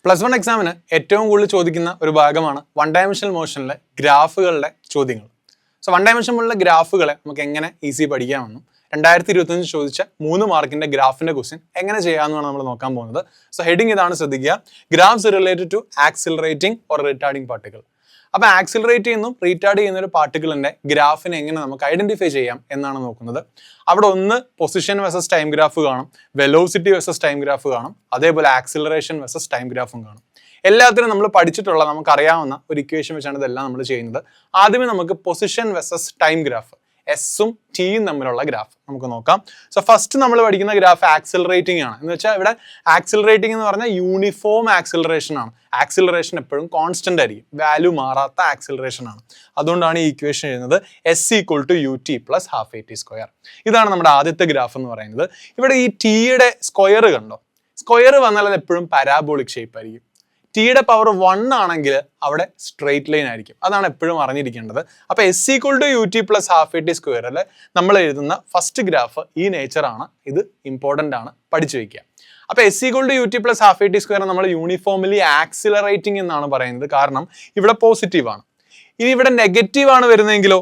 +1 എക്സാമിന് ഏറ്റവും കൂടുതൽ ചോദിക്കുന്ന ഒരു ഭാഗമാണ് വൺ ഡയമെൻഷണൽ മോഷനിലെ ഗ്രാഫുകളുടെ ചോദ്യങ്ങൾ. സോ വൺ ഡയമെൻഷനിലുള്ള ഗ്രാഫുകളെ നമുക്ക് എങ്ങനെ ഈസി പഠിക്കാമെന്നും 2025 ചോദിച്ച 3 മാർക്കിന്റെ ഗ്രാഫിന്റെ ക്വസ്റ്റ്യൻ എങ്ങനെ ചെയ്യാമെന്നാണ് നമ്മൾ നോക്കാൻ പോകുന്നത്. സോ ഹെഡിങ് ഇതാണ്, ശ്രദ്ധിക്കുക. Graphs related to accelerating or retarding particle. അപ്പോൾ ആക്സിലറേറ്റ് ചെയ്യുന്നതും റീറ്റാർഡ് ചെയ്യുന്ന ഒരു പാർട്ടിക്കിളിന്റെ ഗ്രാഫിനെ എങ്ങനെ നമുക്ക് ഐഡന്റിഫൈ ചെയ്യാം എന്നാണ് നോക്കുന്നത്. അവിടെ ഒന്ന് പൊസിഷൻ വെസസ് ടൈം ഗ്രാഫ് കാണും, വെലോസിറ്റി വെസസ് ടൈം ഗ്രാഫ് കാണും, അതേപോലെ ആക്സിലറേഷൻ വെസസ് ടൈം ഗ്രാഫും കാണും. എല്ലാത്തിനും നമ്മൾ പഠിച്ചിട്ടുള്ള നമുക്കറിയാവുന്ന ഒരു ഇക്വേഷൻ വെച്ചാണ് ഇതെല്ലാം നമ്മൾ ചെയ്യുന്നത്. ആദ്യമേ നമുക്ക് പൊസിഷൻ വെസസ് ടൈം ഗ്രാഫ്, എസും ടിയും തമ്മിലുള്ള ഗ്രാഫ് നമുക്ക് നോക്കാം. സോ ഫസ്റ്റ് നമ്മൾ പഠിക്കുന്ന ഗ്രാഫ് ആക്സിലറേറ്റിംഗ് ആണ്. എന്ന് വെച്ചാൽ ഇവിടെ ആക്സിലറേറ്റിംഗ് എന്ന് പറഞ്ഞാൽ യൂണിഫോം ആക്സിലറേഷൻ ആണ്. ആക്സിലറേഷൻ എപ്പോഴും കോൺസ്റ്റന്റ് ആയിരിക്കും, വാല്യൂ മാറാത്ത ആക്സിലറേഷൻ ആണ്. അതുകൊണ്ടാണ് ഈ ഇക്വേഷൻ എഴുതുന്നത് S=UT + ½ ഇതാണ് നമ്മുടെ ആദ്യത്തെ ഗ്രാഫ് എന്ന് പറയുന്നത്. ഇവിടെ ഈ ടിയുടെ സ്ക്വയർ കണ്ടോ, സ്ക്വയർ വന്നാൽ അത് എപ്പോഴും പാരാബോളിക് ഷേപ്പ് ആയിരിക്കും. ടിയുടെ പവർ 1 ആണെങ്കിൽ അവിടെ സ്ട്രെയിറ്റ് ലൈൻ ആയിരിക്കും. അതാണ് എപ്പോഴും അറിഞ്ഞിരിക്കേണ്ടത്. അപ്പോൾ S=UT + ½ നമ്മൾ എഴുതുന്ന ഫസ്റ്റ് ഗ്രാഫ് ഈ നേച്ചറാണ്. ഇത് ഇമ്പോർട്ടൻ്റ് ആണ്, പഠിച്ചു വയ്ക്കുക. അപ്പോൾ S=UT + ½ നമ്മൾ യൂണിഫോംലി ആക്സിലറേറ്റിംഗ് എന്നാണ് പറയുന്നത്. കാരണം ഇവിടെ പോസിറ്റീവ് ആണ്. ഇനി ഇവിടെ നെഗറ്റീവ് ആണ് വരുന്നതെങ്കിലോ,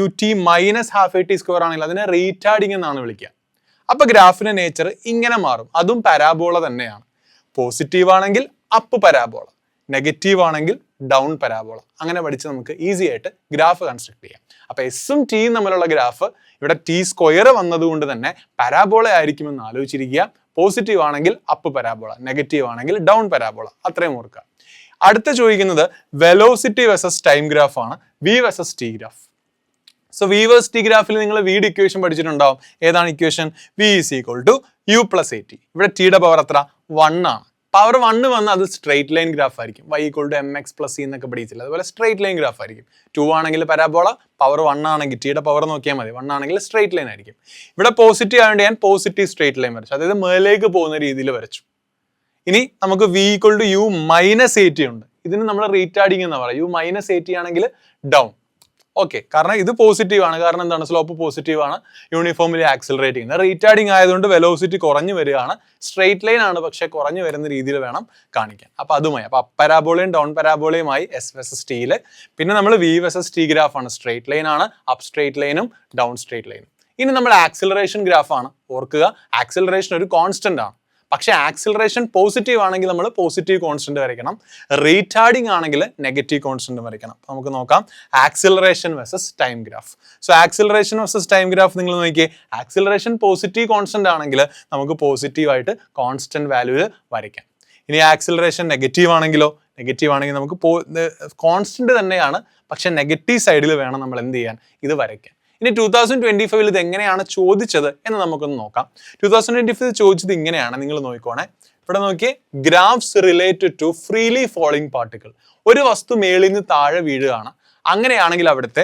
UT - ½ ആണെങ്കിൽ അതിനെ റീറ്റാർഡിംഗ് എന്നാണ് വിളിക്കുക. അപ്പോൾ ഗ്രാഫിന്റെ നേച്ചർ ഇങ്ങനെ മാറും. അതും പരാബോള തന്നെയാണ്. പോസിറ്റീവ് ആണെങ്കിൽ അപ്പ് പരാബോള, നെഗറ്റീവ് ആണെങ്കിൽ ഡൗൺ പരാബോള. അങ്ങനെ പഠിച്ച് നമുക്ക് ഈസി ആയിട്ട് ഗ്രാഫ് കൺസ്ട്രക്ട് ചെയ്യാം. അപ്പോൾ എസും ടിയും തമ്മിലുള്ള ഗ്രാഫ് ഇവിടെ ടി സ്ക്വയർ വന്നതുകൊണ്ട് തന്നെ പരാബോള ആയിരിക്കുമെന്ന് ആലോചിച്ചിരിക്കുക. പോസിറ്റീവ് ആണെങ്കിൽ അപ്പ് പരാബോള, നെഗറ്റീവ് ആണെങ്കിൽ ഡൗൺ പരാബോള. അത്രയും ഓർക്കുക. അടുത്ത ചോദിക്കുന്നത് വെലോസിറ്റി വെസസ് ടൈം ഗ്രാഫ് ആണ്, V versus T graph. So V versus T ഗ്രാഫിൽ നിങ്ങൾ വീഡ് ഇക്വേഷൻ പഠിച്ചിട്ടുണ്ടാവും. ഏതാണ് ഇക്വേഷൻ? V=U + AT. ഇവിടെ ടിയുടെ പവർ എത്ര? 1 ആണ്. പവർ 1 വന്നാൽ അത് സ്ട്രെയിറ്റ് ലൈൻ ഗ്രാഫ് ആയിരിക്കും. Y=mx + c എന്നൊക്കെ പഠിച്ചില്ല, അതുപോലെ സ്ട്രെയിറ്റ് ലൈൻ ഗ്രാഫ് ആയിരിക്കും. 2 ആണെങ്കിൽ പരാബോള, പവർ 1 ആണെങ്കിൽ ടിയുടെ പവർ നോക്കിയാൽ മതി, 1 ആണെങ്കിൽ സ്ട്രെയിറ്റ് ലൈൻ ആയിരിക്കും. ഇവിടെ പോസിറ്റീവ് ആയതുകൊണ്ട് ഞാൻ പോസിറ്റീവ് സ്ട്രെയിറ്റ് ലൈൻ വരച്ചു, അതായത് മേലേക്ക് പോകുന്ന രീതിയിൽ വരച്ചു. ഇനി നമുക്ക് V=U - AT ഉണ്ട്. ഇതിന് നമ്മൾ റീറ്റാർഡിംഗ് എന്ന് പറയാം. U - AT ആണെങ്കിൽ ഡൗൺ. ഓക്കെ, കാരണം ഇത് പോസിറ്റീവ് ആണ്. കാരണം എന്താണ്? സ്ലോപ്പ് പോസിറ്റീവ് ആണ്, യൂണിഫോംലി ആക്സിലറേറ്റ് ചെയ്യുന്നത്. റീറ്റാർഡിംഗ് ആയതുകൊണ്ട് വെലോസിറ്റി കുറഞ്ഞു വരികയാണ്. സ്ട്രെയിറ്റ് ലൈൻ ആണ്, പക്ഷേ കുറഞ്ഞു വരുന്ന രീതിയിൽ വേണം കാണിക്കാൻ. അപ്പോൾ അതുമായി, അപ്പോൾ അപ്പ് പരാബോളയും ഡൗൺ പരാബോളയുമായി S വെസസ് ടിയിൽ. പിന്നെ നമ്മൾ V വെസസ് T ഗ്രാഫാണ്. സ്ട്രെയിറ്റ് ലൈൻ ആണ്, അപ്പ് സ്ട്രെയിറ്റ് ലൈനും ഡൗൺ സ്ട്രെയിറ്റ് ലൈനും. ഇനി നമ്മൾ ആക്സിലറേഷൻ ഗ്രാഫാണ്. ഓർക്കുക, ആക്സിലറേഷൻ ഒരു കോൺസ്റ്റന്റ് ആണ്. പക്ഷേ ആക്സിലറേഷൻ പോസിറ്റീവ് ആണെങ്കിൽ നമ്മൾ പോസിറ്റീവ് കോൺസ്റ്റന്റ് വരയ്ക്കണം, റീറ്റാർഡിംഗ് ആണെങ്കിൽ നെഗറ്റീവ് കോൺസ്റ്റന്റ് വരയ്ക്കണം. നമുക്ക് നോക്കാം acceleration versus time graph. So acceleration versus time graph നിങ്ങൾ നോക്കിയേ. ആക്സിലറേഷൻ പോസിറ്റീവ് കോൺസ്റ്റന്റ് ആണെങ്കിൽ നമുക്ക് പോസിറ്റീവായിട്ട് കോൺസ്റ്റന്റ് വാല്യൂവിൽ വരയ്ക്കാം. ഇനി ആക്സിലറേഷൻ നെഗറ്റീവ് ആണെങ്കിലോ, നെഗറ്റീവ് ആണെങ്കിൽ നമുക്ക് കോൺസ്റ്റന്റ് തന്നെയാണ്, പക്ഷെ നെഗറ്റീവ് സൈഡിൽ വേണം നമ്മൾ എന്ത് ചെയ്യാൻ, ഇത് വരയ്ക്കാൻ. ഇനി 2025 ഇത് എങ്ങനെയാണ് ചോദിച്ചത് എന്ന് നമുക്കൊന്ന് നോക്കാം. 2025 ചോദിച്ചത് ഇങ്ങനെയാണ്, നിങ്ങൾ നോക്കിക്കോണേ. ഇവിടെ നോക്കിയേ, graphs related to freely falling particle. ഒരു വസ്തു മേളിൽ നിന്ന് താഴെ വീഴുകയാണ്. അങ്ങനെയാണെങ്കിൽ അവിടുത്തെ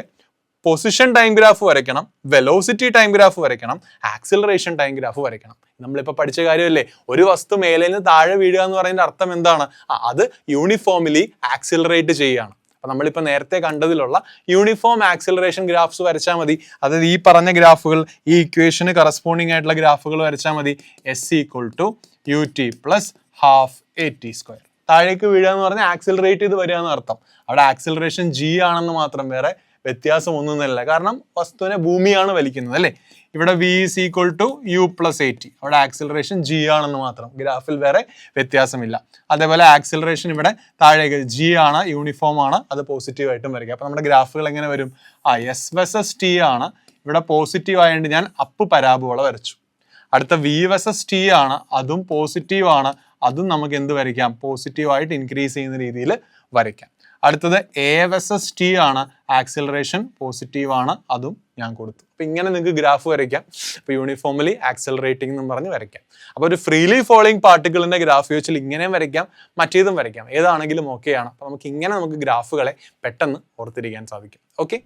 പൊസിഷൻ ടൈം ഗ്രാഫ് വരയ്ക്കണം, വെലോസിറ്റി ടൈം ഗ്രാഫ് വരയ്ക്കണം, ആക്സിലറേഷൻ ടൈം ഗ്രാഫ് വരയ്ക്കണം. നമ്മളിപ്പോൾ പഠിച്ച കാര്യമല്ലേ, ഒരു വസ്തു മേലിൽ നിന്ന് താഴെ വീഴുക എന്ന് പറയുന്നതിന്റെ അർത്ഥം എന്താണ്? അത് യൂണിഫോംലി ആക്സിലറേറ്റ് ചെയ്യുകയാണ്. അപ്പോൾ നമ്മളിപ്പോൾ നേരത്തെ കണ്ടതിലുള്ള യൂണിഫോം ആക്സിലറേഷൻ ഗ്രാഫ്സ് വരച്ചാൽ മതി. അതായത് ഈ പറഞ്ഞ ഗ്രാഫുകൾ, ഈ ഇക്വേഷന് കറസ്പോണ്ടിങ് ആയിട്ടുള്ള ഗ്രാഫുകൾ വരച്ചാൽ മതി. S=UT + ½ AT². താഴേക്ക് വീഴുക എന്ന് പറഞ്ഞാൽ ആക്സിലറേറ്റ് ചെയ്ത് വരിക എന്ന് അർത്ഥം. അവിടെ ആക്സിലറേഷൻ G ആണെന്ന് മാത്രം, വേറെ വ്യത്യാസം ഒന്നുമില്ല. കാരണം വസ്തുവിനെ ഭൂമിയാണ് വലിക്കുന്നത് അല്ലേ. ഇവിടെ V=U + AT. അവിടെ ആക്സിലറേഷൻ G ആണെന്ന് മാത്രം, ഗ്രാഫിൽ വേറെ വ്യത്യാസമില്ല. അതേപോലെ ആക്സിലറേഷൻ ഇവിടെ താഴേക്ക് G ആണ്, യൂണിഫോം ആണ്, അത് പോസിറ്റീവായിട്ടും വരയ്ക്കുക. അപ്പോൾ നമ്മുടെ ഗ്രാഫുകൾ എങ്ങനെ വരും? S വെസസ് T ആണ്. ഇവിടെ പോസിറ്റീവ് ആയതുകൊണ്ട് ഞാൻ അപ്പ് പരാബോള വരച്ചു. അടുത്ത V വെസസ് T ആണ്, അതും പോസിറ്റീവ് ആണ്, അതും നമുക്ക് എന്ത് വരയ്ക്കാം? പോസിറ്റീവായിട്ട് ഇൻക്രീസ് ചെയ്യുന്ന രീതിയിൽ വരയ്ക്കാം. അടുത്തത് A വെസസ് T ആണ്, ആക്സിലറേഷൻ പോസിറ്റീവ് ആണ്, അതും ഞാൻ കൊടുത്തു. അപ്പോൾ ഇങ്ങനെ നിങ്ങൾക്ക് ഗ്രാഫ് വരയ്ക്കാം. അപ്പോൾ യൂണിഫോംലി ആക്സിലറേറ്റിംഗ് എന്ന് പറഞ്ഞ് വരയ്ക്കാം. അപ്പോൾ ഒരു ഫ്രീലി ഫോളിംഗ് പാർട്ടിക്കിളിന്റെ ഗ്രാഫ് വെച്ചാൽ ഇങ്ങനെയും വരയ്ക്കാം, മറ്റേതും വരയ്ക്കാം. ഏതാണെങ്കിലും ഓക്കെയാണ്. അപ്പോൾ നമുക്ക് ഗ്രാഫുകളെ പെട്ടെന്ന് ഓർത്തിരിക്കാൻ സാധിക്കും. ഓക്കെ.